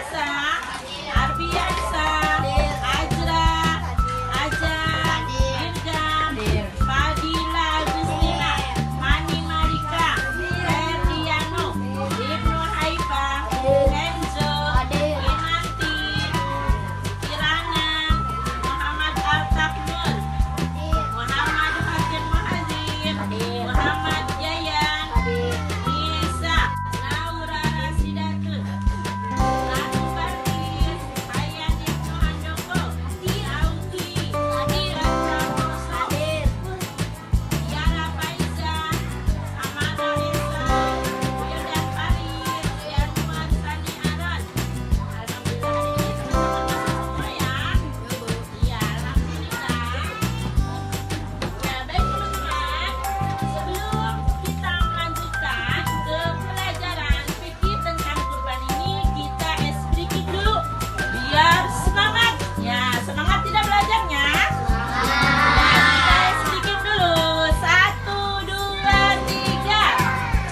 Nurasa, Arbiansa, Ajra, Aja, Irgam, Fadila Agustina, Mani Marika, Ferdiano, Ibnu Haifa, Enzo, Inanti, Kirana, Muhammad Al-Takmur, Muhammad Fatir Muhazir, Muhammad Jayan, Nisa, Naura Rasidatul, Ratu Baris, Hayan Ibnu Handoko, Auki, Raja Musa, Yara Faiza, Amanda Esa, Wildan Faris, Yanuar Sani Aron. Alhamdulillah hari ini teman-teman masuk semua ya. Iya, alhamdulillah. Ya, baik teman-teman. Sebelum kita melanjutkan ke pelajaran fikih tentang kurban ini, kita speaking dulu biar semangat. Ya, semangat tidak belajarnya? Ya, kita speaking dulu. 1, 2, 3.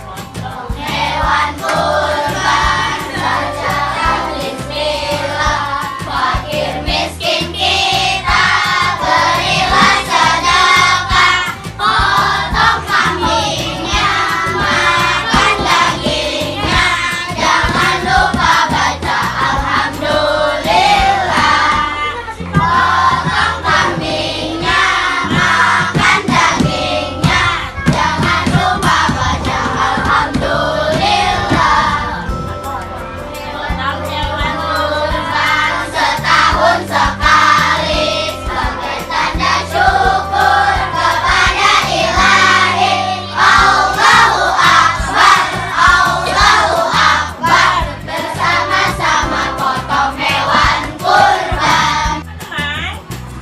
Potong Hewan kurban secara bismillah, fakir miskin kita berilah sedekah. Potong kambingnya, makan dagingnya, jangan lupa baca alhamdulillah. Potong kambingnya, makan dagingnya, jangan lupa baca alhamdulillah. potong hewan kurban. Setahun sekali sebagai tanda syukur kepada Ilahi. Allahu Akbar, Allahu Akbar. Bersama-sama potong hewan kurban. Teman,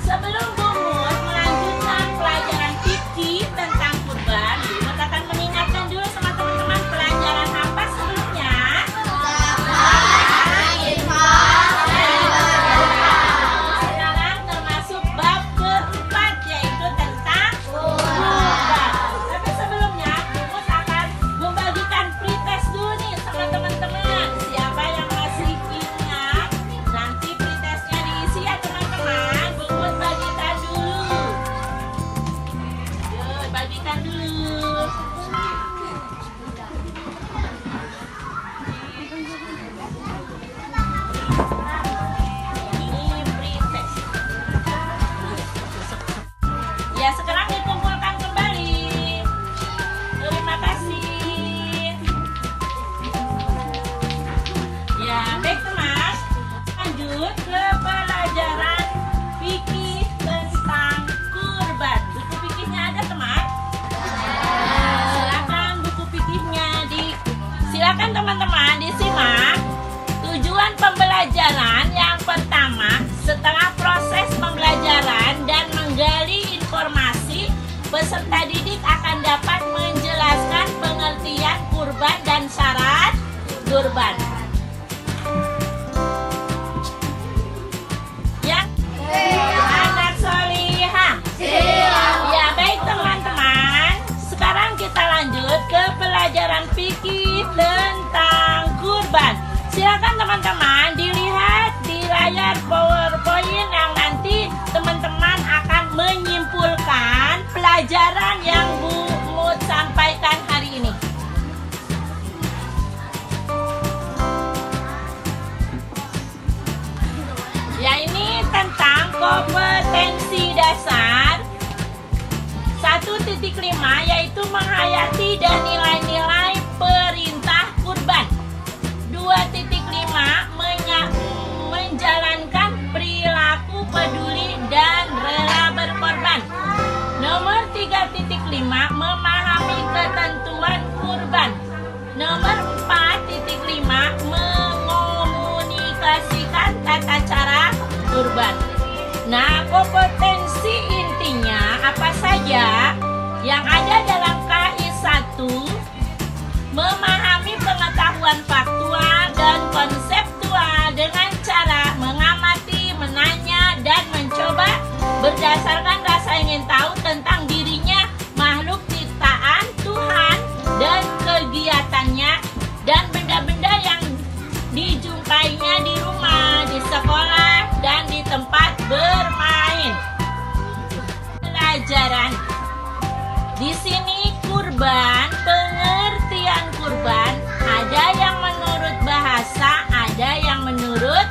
sebelum Bumut melanjutkan pelajaran fikih tentang kurban, Bumut akan mengingatkan dulu sama teman-teman pelajaran apa sebelumnya. Sekarang termasuk bab keempat, yaitu tentang kurban. Tapi sebelumnya Bumut akan membagikan pretest dulu nih sama teman-teman. Siapa yang masih ingat nanti pretestnya diisi ya teman-teman. Bumut bagikan dulu. Yuk, bagikan dulu. Ini pretest. Ya, sekarang dikumpulkan kembali. Terima kasih. Ya, baik teman. Lanjut ke pelajaran fikih tentang kurban. Buku fikihnya ada teman? Silakan buku fikihnya silakan teman-teman disimak. Tujuan pembelajaran yang pertama, setelah proses pembelajaran dan menggali informasi, peserta didik akan dapat menjelaskan pengertian kurban dan syarat kurban. Yang anak solihah. Ya, baik teman-teman. Sekarang kita lanjut ke pelajaran fikih tentang kurban. Silakan teman-teman dilihat di layar PowerPoint yang nanti teman-teman akan menyimpulkan pelajaran yang Bu Mut sampaikan hari ini. Ya, ini tentang kompetensi dasar 1.5, yaitu menghayati dan nilai-nilai perintah kurban. 2.5 menjalankan perilaku peduli dan rela berkorban. Nomor 3.5 memahami ketentuan kurban. Nomor 4.5 mengomunikasikan tata cara kurban. Nah, kompetensi intinya apa saja yang ada dalam KI 1? Memahami pengetahuan faktual dan konseptual dengan cara mengamati, menanya, dan mencoba berdasarkan rasa ingin tahu tentang dirinya, makhluk ciptaan Tuhan, dan kegiatannya, dan benda-benda yang dijumpainya di kurban, pengertian kurban ada yang menurut bahasa, ada yang menurut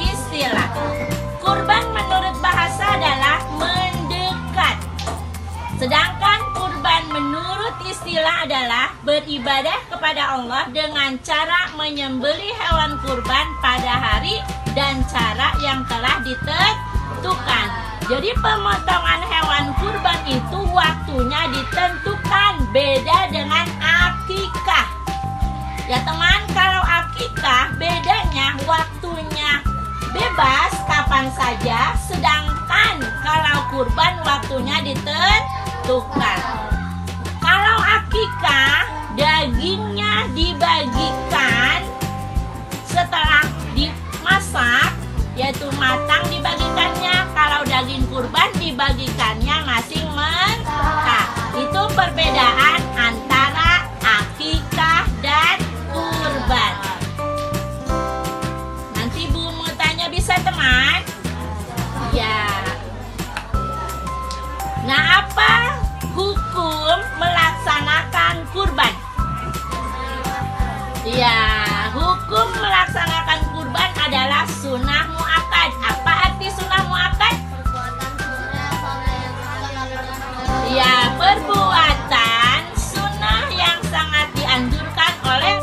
istilah. Kurban menurut bahasa adalah mendekat. Sedangkan kurban menurut istilah adalah beribadah kepada Allah dengan cara menyembelih hewan kurban pada hari dan cara yang telah ditentukan. Jadi pemotongan hewan kurban itu waktunya ditentukan, beda dengan akikah. Ya teman, kalau akikah bedanya waktunya bebas kapan saja, sedangkan kalau kurban waktunya ditentukan. Kalau akikah dagingnya dibagikan setelah dimasak, yaitu matang dibagikannya. Kalau daging kurban dibagikannya masih mentah. Itu perbedaan antara akikah dan kurban. Nanti Bu mau tanya bisa teman? Ya. Nah, apa hukum melaksanakan kurban? Ya, hukum melaksanakan kurban adalah sunnah muakkad. Apa arti sunnah muakkad? Ya, perbuatan sunnah yang sangat dianjurkan oleh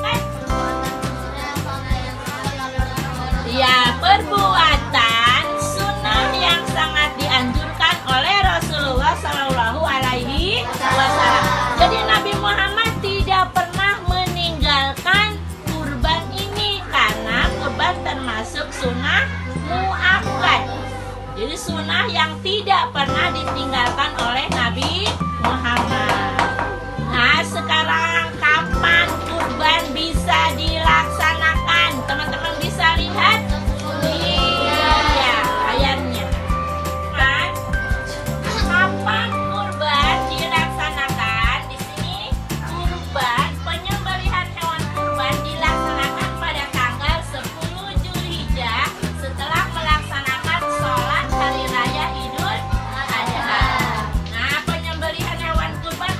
Ya, perbuatan sunnah yang sangat dianjurkan oleh Rasulullah Shallallahu Alaihi Wasallam. Jadi Nabi Muhammad tidak pernah meninggalkan kurban ini karena kurban termasuk sunnah muakkad. Jadi sunnah yang tidak pernah ditinggalkan oleh Nabi Muhammad. Nah, sekarang kapan kurban bisa dilaksanakan? Teman-teman bisa lihat? Iya, ayatnya. Kapan kurban dilaksanakan? Di sini kurban, penyembelihan hewan kurban dilaksanakan pada tanggal 10 Zulhijjah setelah melaksanakan sholat hari raya Idul Adha. Nah, penyembelihan hewan kurban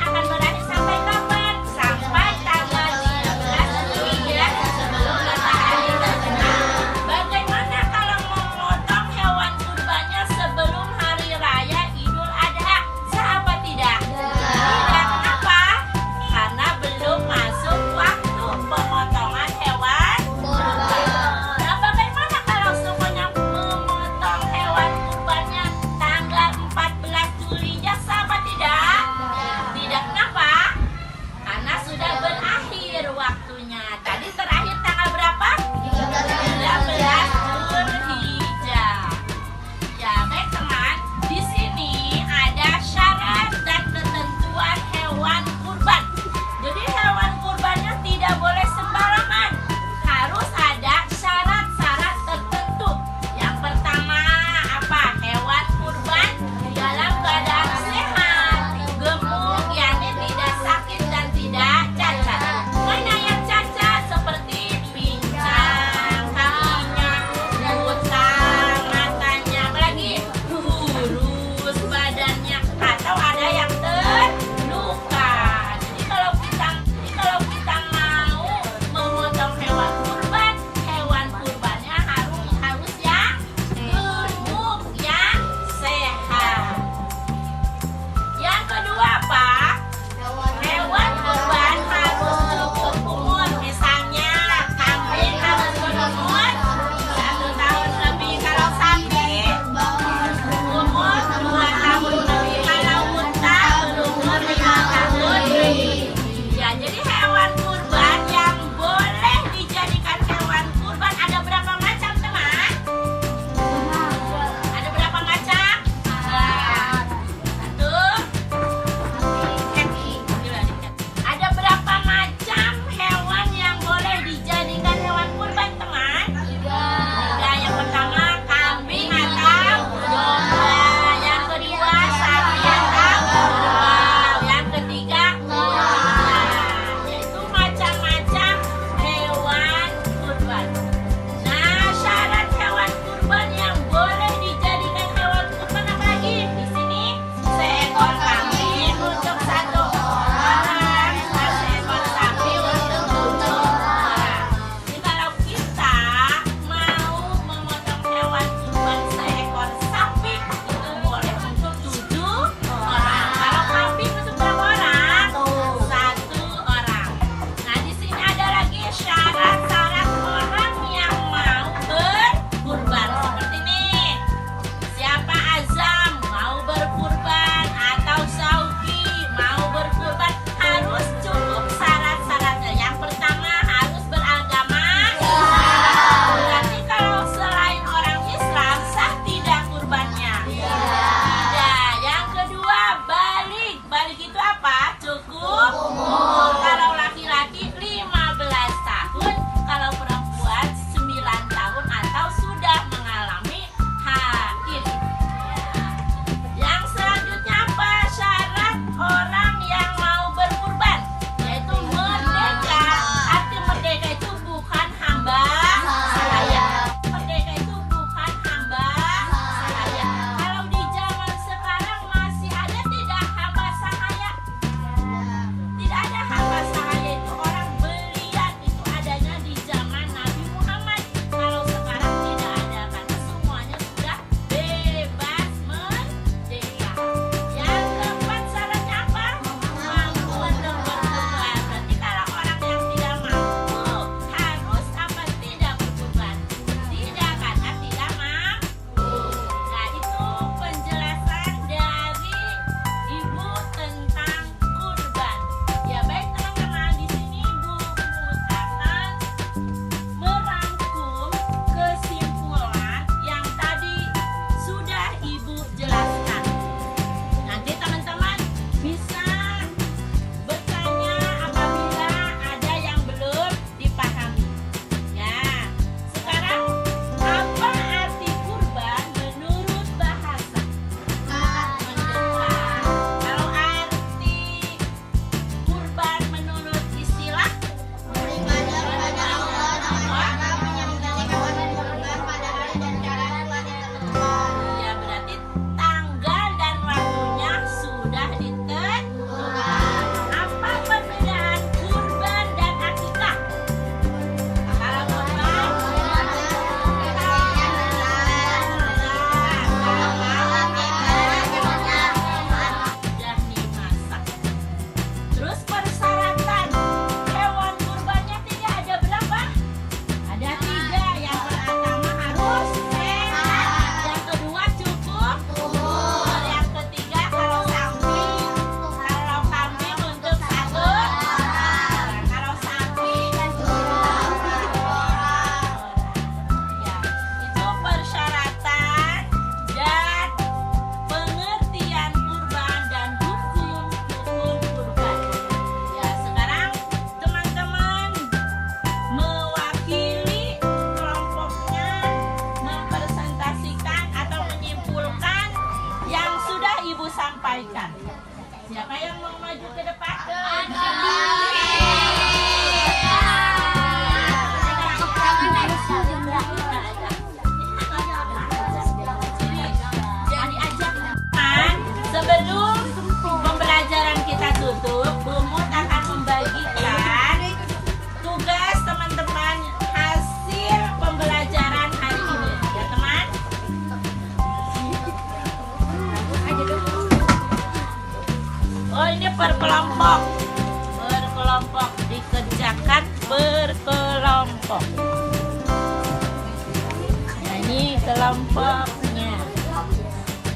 kelompoknya.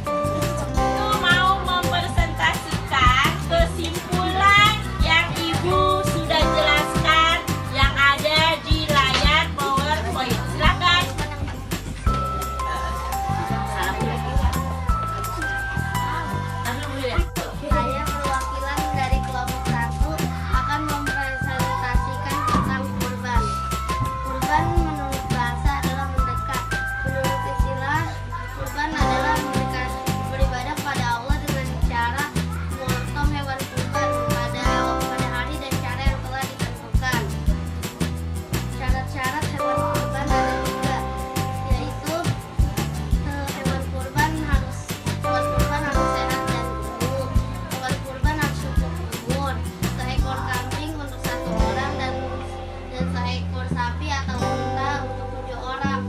Itu mau mempresentasikan kesimpulan yang Ibu sudah jelaskan yang ada di layar PowerPoint. Silakan. Saya perwakilan dari kelompok 1 akan mempresentasikan tentang kurban. Kurban menurut bahasa adalah mendekat. Menurut istilah, kurban adalah mendekat beribadah pada Allah dengan cara memotong hewan kurban pada hari dan cara yang telah ditentukan. Syarat-syarat hewan kurban ada 3, yaitu hewan kurban harus sehat dan gemuk. Hewan kurban harus cukup umur. Seekor kambing untuk 1 orang dan seekor sapi atau unta untuk 7 orang.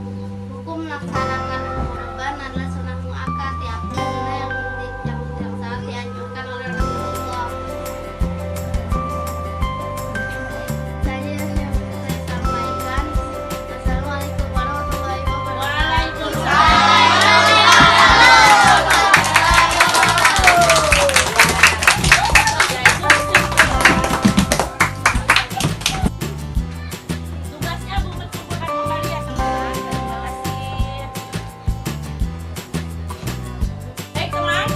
Hukum melaksanakan kurban adalah sunnah muakkad, yakni sunnah yang sangat dianjurkan oleh Rasulullah. Saya sampaikan. Assalamualaikum warahmatullahi wabarakatuh. Tugasnya Bu mengumpulkan kembali ya teman. Terima kasih. Baik teman,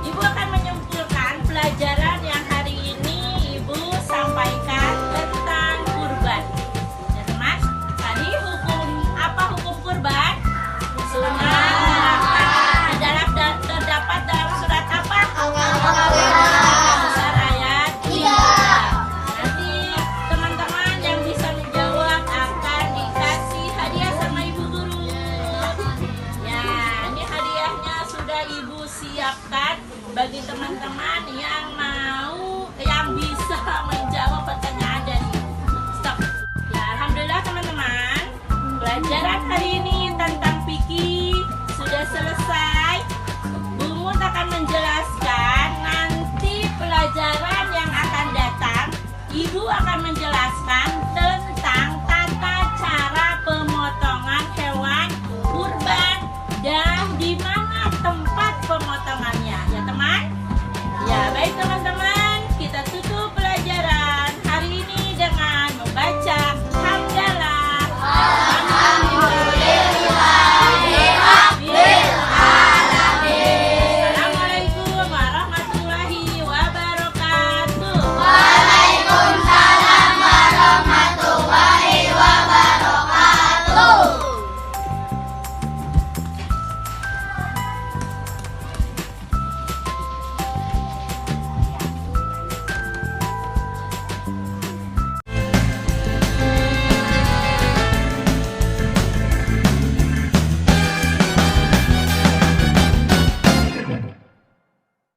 Ibu akan menyimpulkan pelajaran yang hari ini Ibu sampaikan tentang kurban. Ya teman, tadi apa hukum kurban? Sunnah terdapat dalam surat apa? Al-Baqarah ayat 3. Nanti teman-teman yang bisa menjawab akan dikasih hadiah sama Ibu Guru. Ya, ini hadiahnya sudah Ibu siapkan bagi teman-teman yang bisa menjawab pertanyaan dari Ibu. Stop. Ya, alhamdulillah teman-teman. Pelajaran hari ini tentang fikih sudah selesai. Bu Mut akan menjelaskan nanti pelajaran yang akan datang. Ibu akan menjelaskan